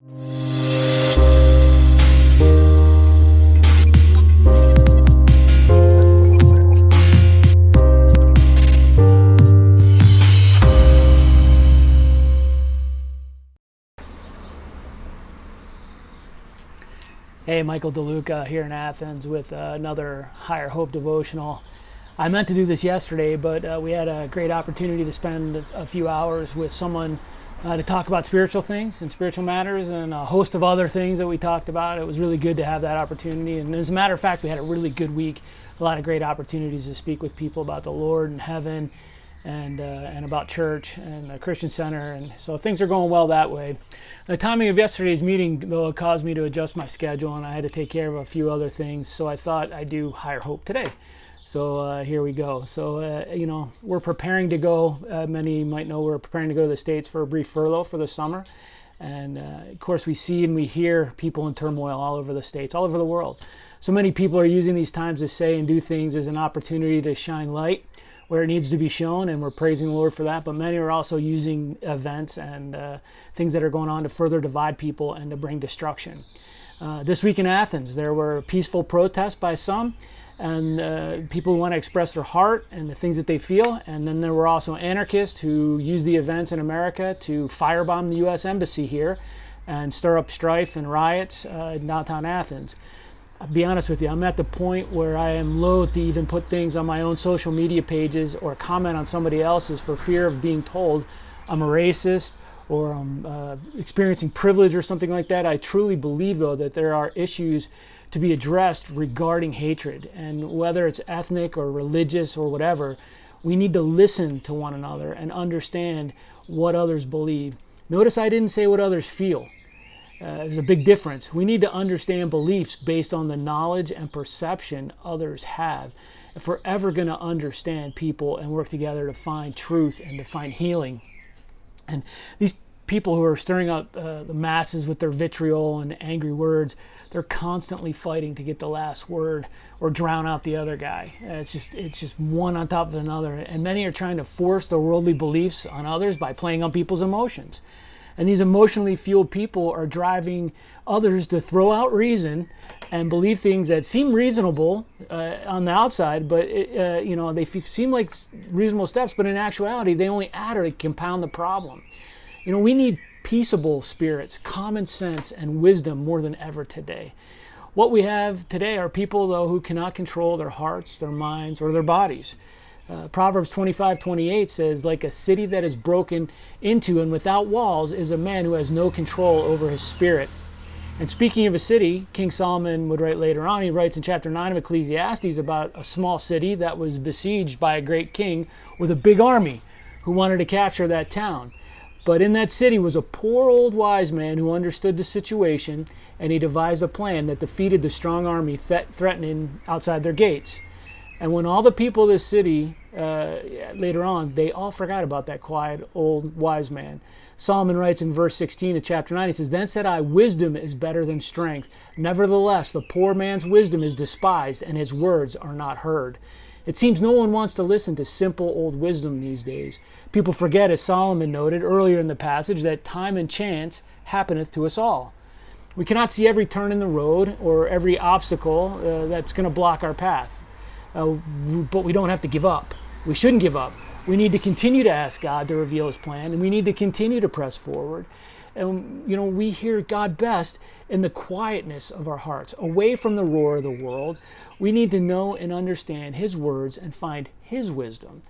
Hey, Michael DeLuca here in Athens with another Higher Hope devotional. I meant to do this yesterday, but we had a great opportunity to spend a few hours with someone to talk about spiritual things and spiritual matters and a host of other things that we talked about. It was really good to have that opportunity. And as a matter of fact, we had a really good week, a lot of great opportunities to speak with people about the Lord and heaven and about church and the Christian Center, and so things are going well that way. The timing of yesterday's meeting, though, caused me to adjust my schedule, and I had to take care of a few other things, so I thought I'd do Higher Hope today. So here we go. So, we're preparing to go, many might know we're preparing to go to the States for a brief furlough for the summer, and of course we see and we hear people in turmoil all over the States, all over the world. So many people are using these times to say and do things as an opportunity to shine light where it needs to be shown, and we're praising the Lord for that. But many are also using events and things that are going on to further divide people and to bring destruction. This week in Athens, there were peaceful protests by some, and people who want to express their heart and the things that they feel. And then there were also anarchists who used the events in America to firebomb the U.S. Embassy here and stir up strife and riots in downtown Athens. I'll be honest with you, I'm at the point where I am loath to even put things on my own social media pages or comment on somebody else's for fear of being told I'm a racist or I'm experiencing privilege or something like that. I truly believe, though, that there are issues to be addressed regarding hatred. And whether it's ethnic or religious or whatever, we need to listen to one another and understand what others believe. Notice I didn't say what others feel. There's a big difference. We need to understand beliefs based on the knowledge and perception others have. If we're ever going to understand people and work together to find truth and to find healing. And these people who are stirring up the masses with their vitriol and angry words, they're constantly fighting to get the last word or drown out the other guy. It's just one on top of another. And many are trying to force their worldly beliefs on others by playing on people's emotions. And these emotionally fueled people are driving others to throw out reason and believe things that seem reasonable on the outside, but they seem like reasonable steps, but in actuality, they only add or compound the problem. We need peaceable spirits, common sense, and wisdom more than ever today. What we have today are people, though, who cannot control their hearts, their minds, or their bodies. Proverbs 25:28 says, like a city that is broken into and without walls is a man who has no control over his spirit. And speaking of a city, King Solomon would write later on, he writes in chapter 9 of Ecclesiastes about a small city that was besieged by a great king with a big army who wanted to capture that town. But in that city was a poor old wise man who understood the situation, and he devised a plan that defeated the strong army threatening outside their gates. And when all the people of this city, later on, they all forgot about that quiet old wise man. Solomon writes in verse 16 of chapter 9, he says, "Then said I, wisdom is better than strength. Nevertheless, the poor man's wisdom is despised, and his words are not heard." It seems no one wants to listen to simple old wisdom these days. People forget, as Solomon noted earlier in the passage, that time and chance happeneth to us all. We cannot see every turn in the road or every obstacle that's going to block our path. But we don't have to give up. We shouldn't give up. We need to continue to ask God to reveal His plan, and we need to continue to press forward. And, we hear God best in the quietness of our hearts, away from the roar of the world. We need to know and understand His words and find His wisdom.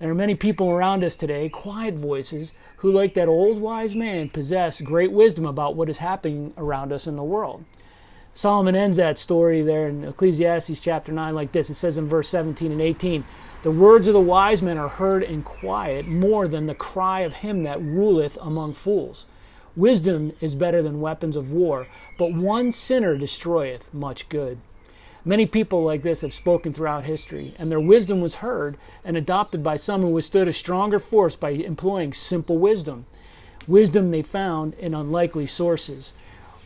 There are many people around us today, quiet voices, who, like that old wise man, possess great wisdom about what is happening around us in the world. Solomon ends that story there in Ecclesiastes chapter 9 like this. It says in verse 17 and 18, "The words of the wise men are heard in quiet more than the cry of him that ruleth among fools. Wisdom is better than weapons of war, but one sinner destroyeth much good." Many people like this have spoken throughout history, and their wisdom was heard and adopted by some who withstood a stronger force by employing simple wisdom. Wisdom they found in unlikely sources.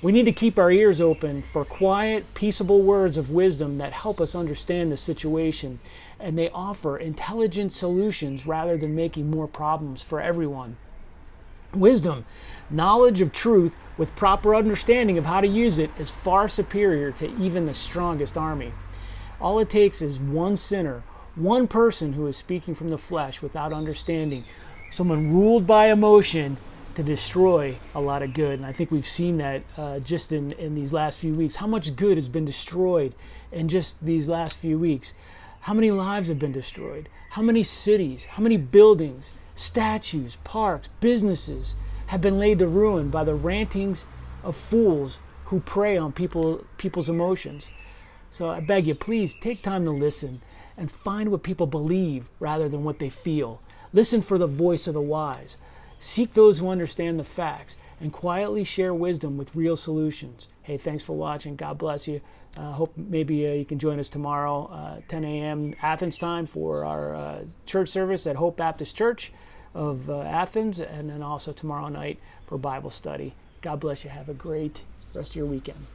We need to keep our ears open for quiet, peaceable words of wisdom that help us understand the situation, and they offer intelligent solutions rather than making more problems for everyone. Wisdom, knowledge of truth with proper understanding of how to use it, is far superior to even the strongest army. All it takes is one sinner, one person who is speaking from the flesh without understanding, someone ruled by emotion, to destroy a lot of good. And I think we've seen that just in these last few weeks. How much good has been destroyed in just these last few weeks? How many lives have been destroyed? How many cities, how many buildings, statues, parks, businesses have been laid to ruin by the rantings of fools who prey on people's emotions? So I beg you, please take time to listen and find what people believe rather than what they feel. Listen for the voice of the wise. Seek those who understand the facts and quietly share wisdom with real solutions. Hey, thanks for watching. God bless you. Hope maybe you can join us tomorrow, 10 a.m. Athens time, for our church service at Hope Baptist Church of Athens, and then also tomorrow night for Bible study. God bless you. Have a great rest of your weekend.